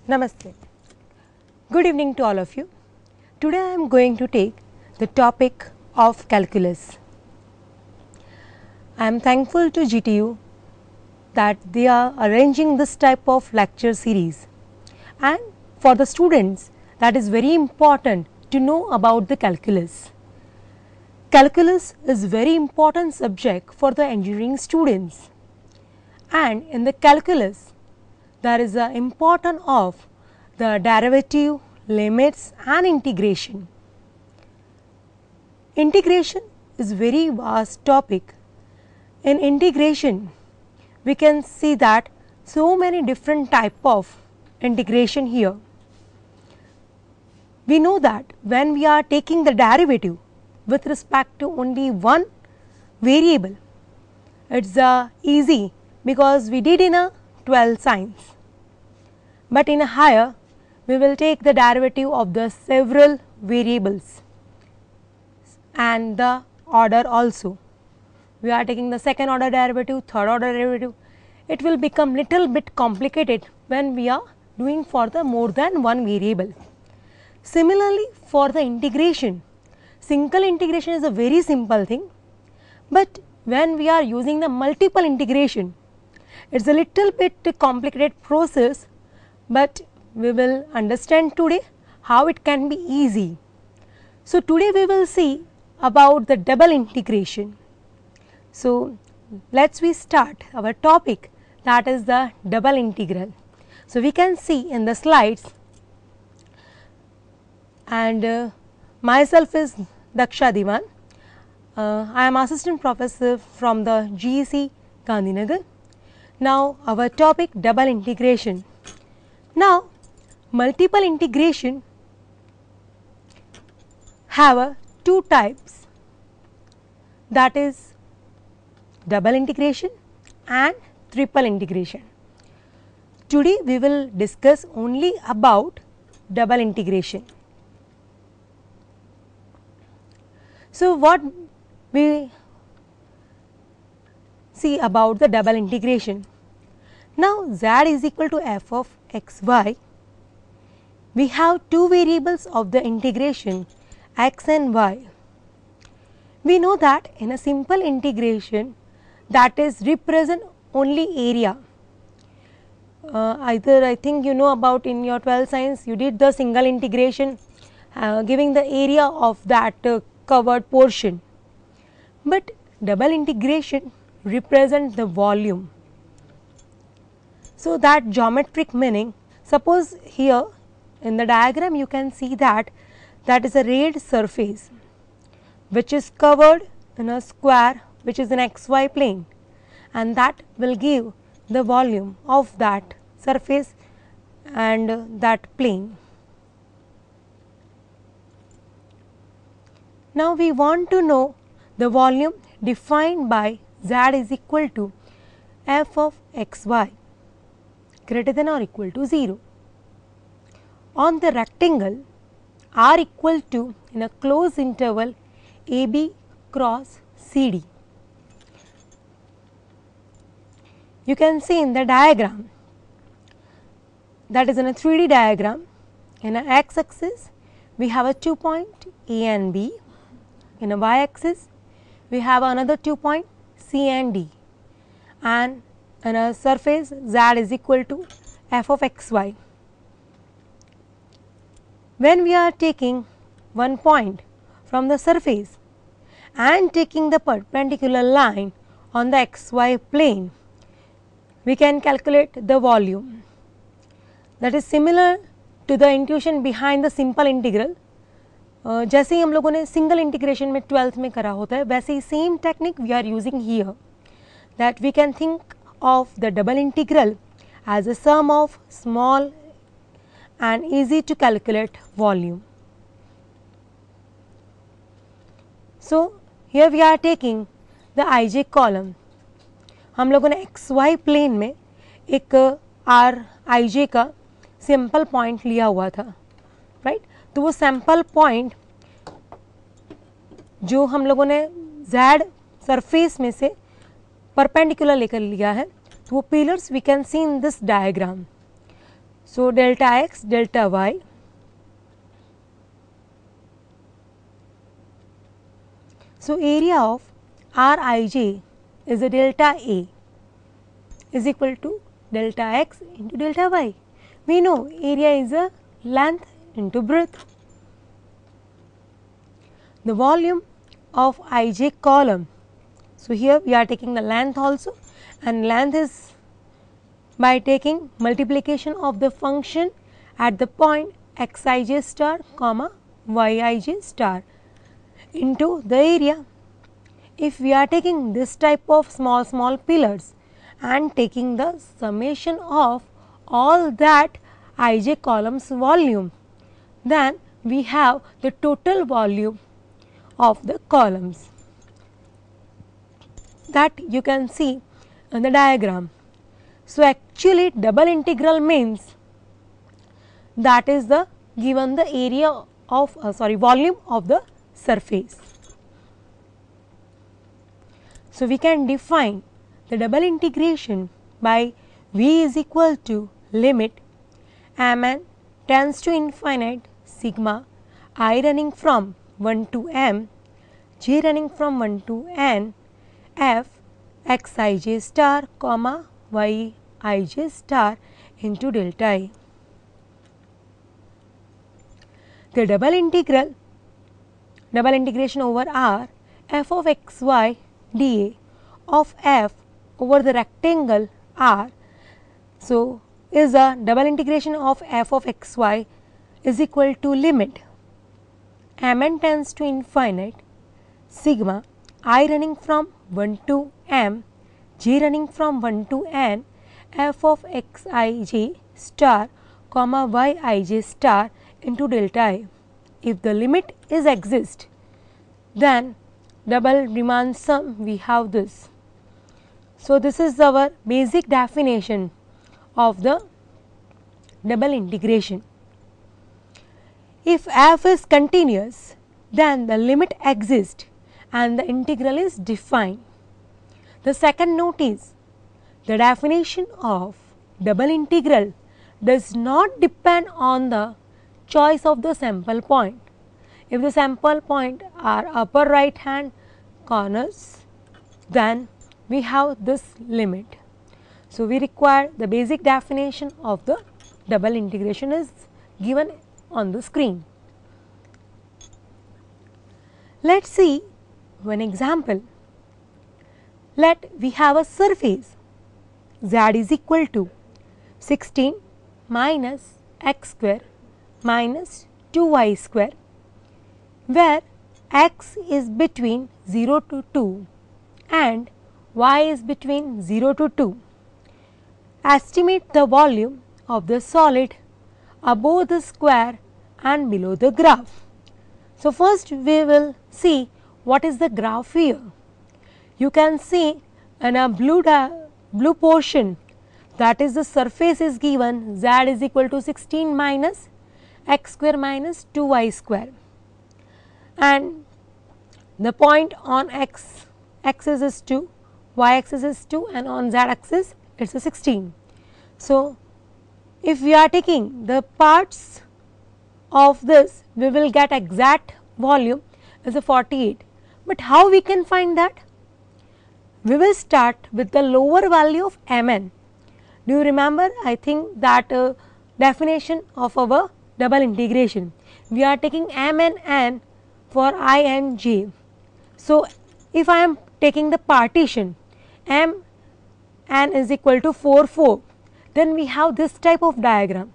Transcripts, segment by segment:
Namaste. Good evening to all of you. Today I am going to take the topic of calculus. I am thankful to GTU that they are arranging this type of lecture series, and for the students that is very important to know about the calculus. Calculus is very important subject for the engineering students, and in the calculus there is a important of the derivative, limits and integration. Integration is very vast topic. In integration we can see that so many different type of integration here. We know that when we are taking the derivative with respect to only one variable, it is easy because we did in a 12th science, but in a higher we will take the derivative of the several variables and the order also. We are taking the second order derivative, third order derivative. It will become little bit complicated when we are doing for the more than one variable. Similarly, for the integration, single integration is a very simple thing, but when we are using the multiple integration, it is a little bit complicated process, but we will understand today how it can be easy. So, today we will see about the double integration. So, let us start our topic, that is the double integral. So, we can see in the slides, and myself is Daksha Diwan. I am assistant professor from the GEC Gandhinagar. Now, our topic double integration. Now, multiple integration have two types, that is double integration and triple integration. Today we will discuss only about double integration. So, what we see about the double integration? Now, z is equal to f of x y. We have two variables of the integration x and y. We know that in a simple integration, that is represent only area. Either I think you know about in your 12th science you did the single integration giving the area of that covered portion, but double integration represent the volume. So, that geometric meaning, suppose here in the diagram you can see that is a red surface which is covered in a square which is an xy plane, and that will give the volume of that surface and that plane. Now, we want to know the volume defined by z is equal to f of x y greater than or equal to 0 on the rectangle r equal to in a closed interval AB cross CD. You can see in the diagram, that is in a 3D diagram, in an x axis we have a 2 point A and B, in a y axis we have another 2 point C and D, and in a surface z is equal to f of x y. When we are taking one point from the surface and taking the perpendicular line on the xy plane, we can calculate the volume. That is similar to the intuition behind the simple integral. जैसे ही हम लोगों ने single integration में 12th में करा होता है, वैसे ही same technique we are using here, that we can think of the double integral as a sum of small and easy to calculate volume. So, here we are taking the ij column. हम लोगों ने xy plane में एक r ij का sample point लिया हुआ था, right? तो वो सैम्पल पॉइंट जो हम लोगों ने z सरफेस में से परपेंडिकुलर लेकर लिया है, तो वो pillars we can see in this diagram. So, delta x, delta y. So, area of Rij is a delta A is equal to delta x into delta y. We know area is a length into breadth. The volume of Ij column. So, here we are taking the length also, and length is by taking multiplication of the function at the point xij star comma yij star into the area. If we are taking this type of small pillars and taking the summation of all that Ij columns volume, then we have the total volume of the columns that you can see in the diagram. So, actually double integral means that is the given the area of volume of the surface. So, we can define the double integration by v is equal to limit mn tends to infinite sigma I running from 1 to m, j running from 1 to n, f xij star comma yij star into delta A. The double integration over R f of x y dA of f over the rectangle R. So, is a double integration of f of x y is equal to limit mn tends to infinite sigma I running from 1 to m, j running from 1 to n, f of xij star comma yij star into delta A. If the limit is exist, then double Riemann sum we have this. So, this is our basic definition of the double integration. If f is continuous, then the limit exists and the integral is defined. The second note is the definition of double integral does not depend on the choice of the sample point. If the sample point are upper right hand corners, then we have this limit. So, we require the basic definition of the double integration is given on the screen. Let us see one example. Let we have a surface z is equal to 16 minus x square minus 2y square, where x is between 0 to 2 and y is between 0 to 2. Estimate the volume of the solid above the square and below the graph. So, first we will see what is the graph here. You can see in a blue portion, that is the surface is given z is equal to 16 minus x square minus 2y square, and the point on x axis is 2, y axis is 2, and on z axis it is a 16. So, if we are taking the parts of this, we will get exact volume is a 48, but how we can find that? We will start with the lower value of mn. Do you remember? I think that definition of our double integration. We are taking m and n for I and j. So, if I am taking the partition m n is equal to 4 4, then we have this type of diagram.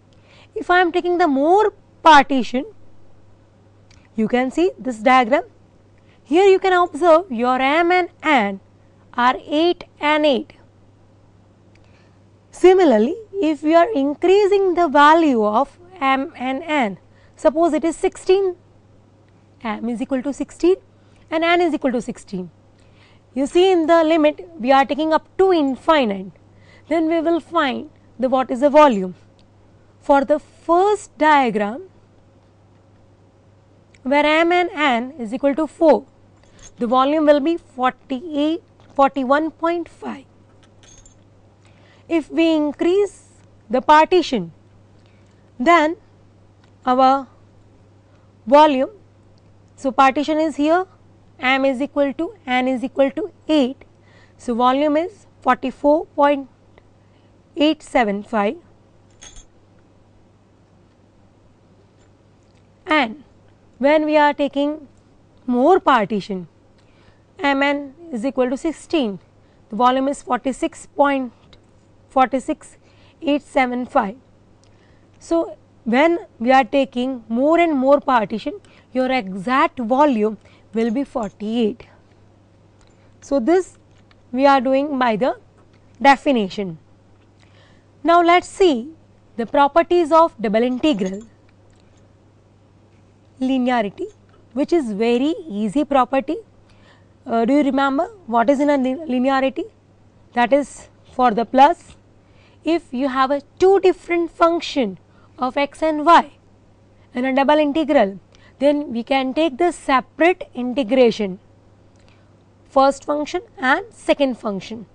If I am taking the more partition, you can see this diagram. Here you can observe your m and n are 8 and 8. Similarly, if we are increasing the value of m and n, suppose it is 16, m is equal to 16 and n is equal to 16. You see in the limit we are taking up to infinite, then we will find the what is the volume. For the first diagram where m and n is equal to 4, the volume will be 41.5. If we increase the partition, Then our volume, so partition is here, m is equal to n is equal to 8. So, volume is 44.875 and when we are taking more partition, mn is equal to 16, the volume is 46.875. So, when we are taking more and more partition, your exact volume will be 48. So, this we are doing by the definition. Now, let us see the properties of double integral. Linearity, which is very easy property. Do you remember what is in a linearity? That is for the plus. If you have a two different function of x and y in a double integral, then we can take the separate integration, first function and second function,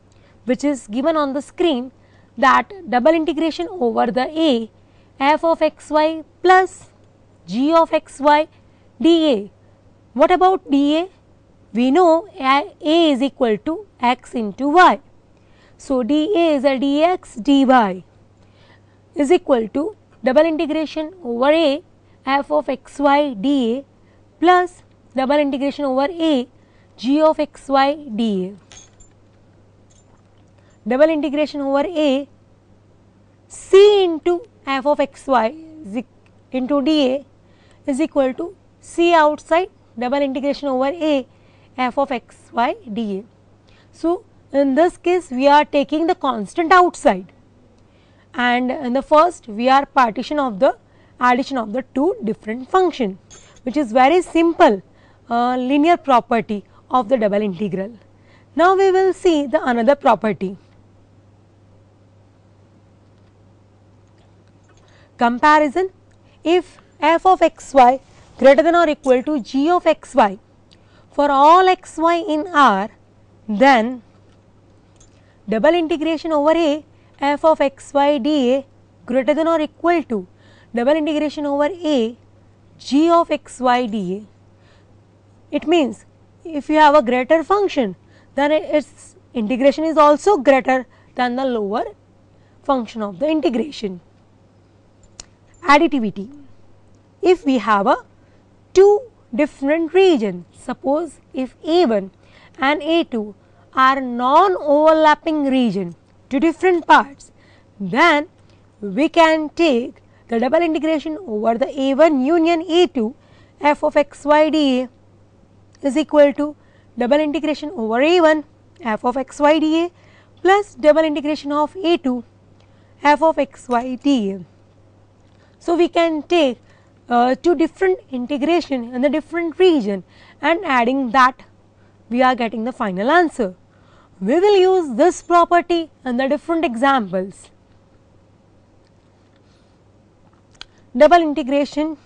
which is given on the screen, that double integration over the a f of x y plus g of x y dA. What about dA? We know a is equal to x into y. So, dA is a dx dy is equal to double integration over a f of x y dA plus double integration over a g of x y dA. Double integration over a c into f of x y into dA is equal to c outside double integration over a f of x y dA. So, in this case we are taking the constant outside, and in the first we are partition of the addition of the two different function, which is very simple linear property of the double integral. Now, we will see the another property. Comparison. If f of x y greater than or equal to g of x y for all x y in R, then double integration over a f of x y dA greater than or equal to double integration over a g of x y dA. It means if you have a greater function, then its integration is also greater than the lower function of the integration. Additivity. If we have a two different region, suppose if A1 and A2 are non-overlapping region, two different parts, then we can take the double integration over the A1 union A2 f of x y dA is equal to double integration over A1 f of x y dA plus double integration of A2 f of x y dA. So, we can take two different integration in the different region, and adding that we are getting the final answer. We will use this property in the different examples. Double integration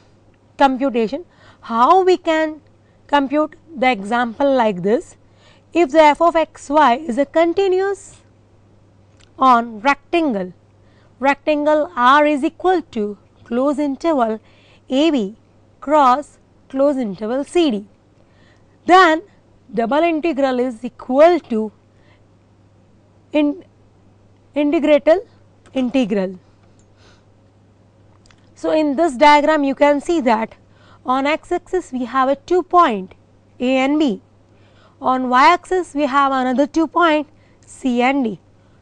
computation. How we can compute the example like this? If the f of x y is a continuous on rectangle, rectangle R is equal to close interval AB cross close interval CD, then double integral is equal to integral. So, in this diagram you can see that on x axis we have a 2 point A and B, on y axis we have another 2 point C and D.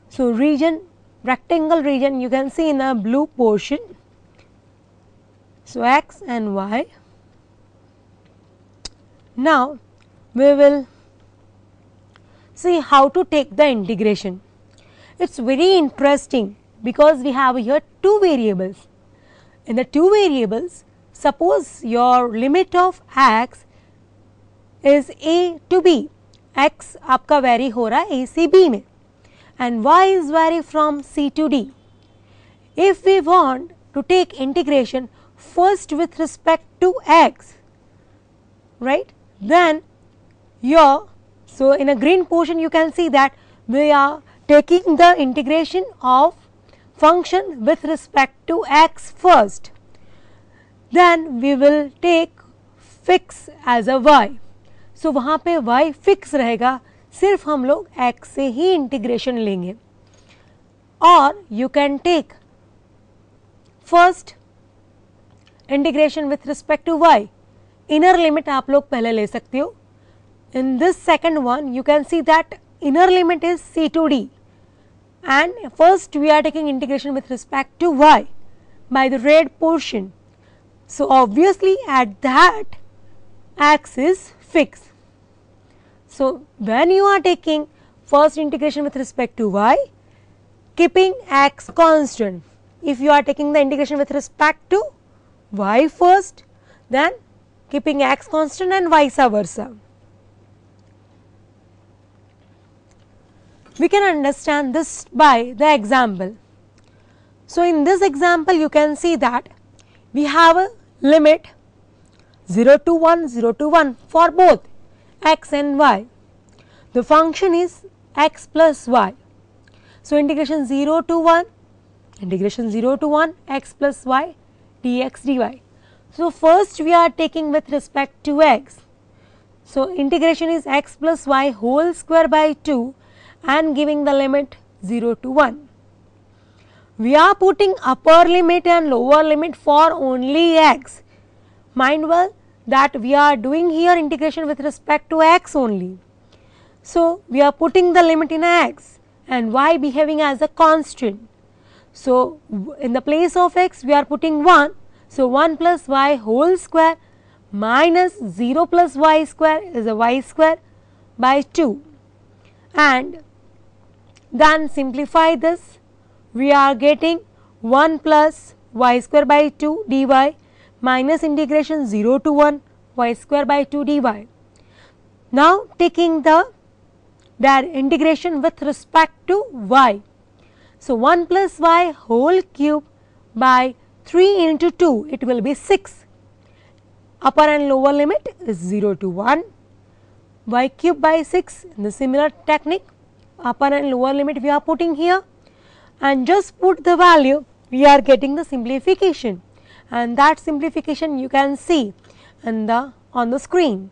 So, region, rectangle region you can see in the blue portion. So, x and y. Now, we will see how to take the integration. It is very interesting because we have here two variables. In the two variables, suppose your limit of x is a to b, x आपका vary हो रहा है a से b में, and y is vary from c to d. If we want to take integration first with respect to x, right, then your, so in a green portion you can see that we are taking the integration of function with respect to x first, then we will take fix as a y. So वहाँ पे y fix रहेगा, सिर्फ हम लोग x से ही integration लेंगे. और you can take first integration with respect to y, inner limit आप लोग पहले ले सकते हो. In this second one you can see that inner limit is c to d, and first we are taking integration with respect to y by the red portion. So obviously at that x is fixed. So when you are taking first integration with respect to y, keeping x constant, if you are taking the integration with respect to y first, then keeping x constant and vice versa. We can understand this by the example. So in this example you can see that we have a limit 0 to 1, 0 to 1 for both x and y. The function is x plus y. So integration 0 to 1, integration 0 to 1 x plus y dx dy. So first we are taking with respect to x. So integration is x plus y whole square by 2 and giving the limit 0 to 1. We are putting upper limit and lower limit for only x. Mind well that we are doing here integration with respect to x only. So we are putting the limit in x and y behaving as a constant. So in the place of x we are putting 1. So 1 plus y whole square minus 0 plus y square is a y square by 2, and then simplify this, we are getting 1 plus y square by 2 dy minus integration 0 to 1 y square by 2 dy. Now taking the integration with respect to y. So 1 plus y whole cube by 3 into 2, it will be 6. Upper and lower limit is 0 to 1, y cube by 6 in the similar technique. Upper and lower limit we are putting here, and just put the value, we are getting the simplification, and that simplification you can see on the screen.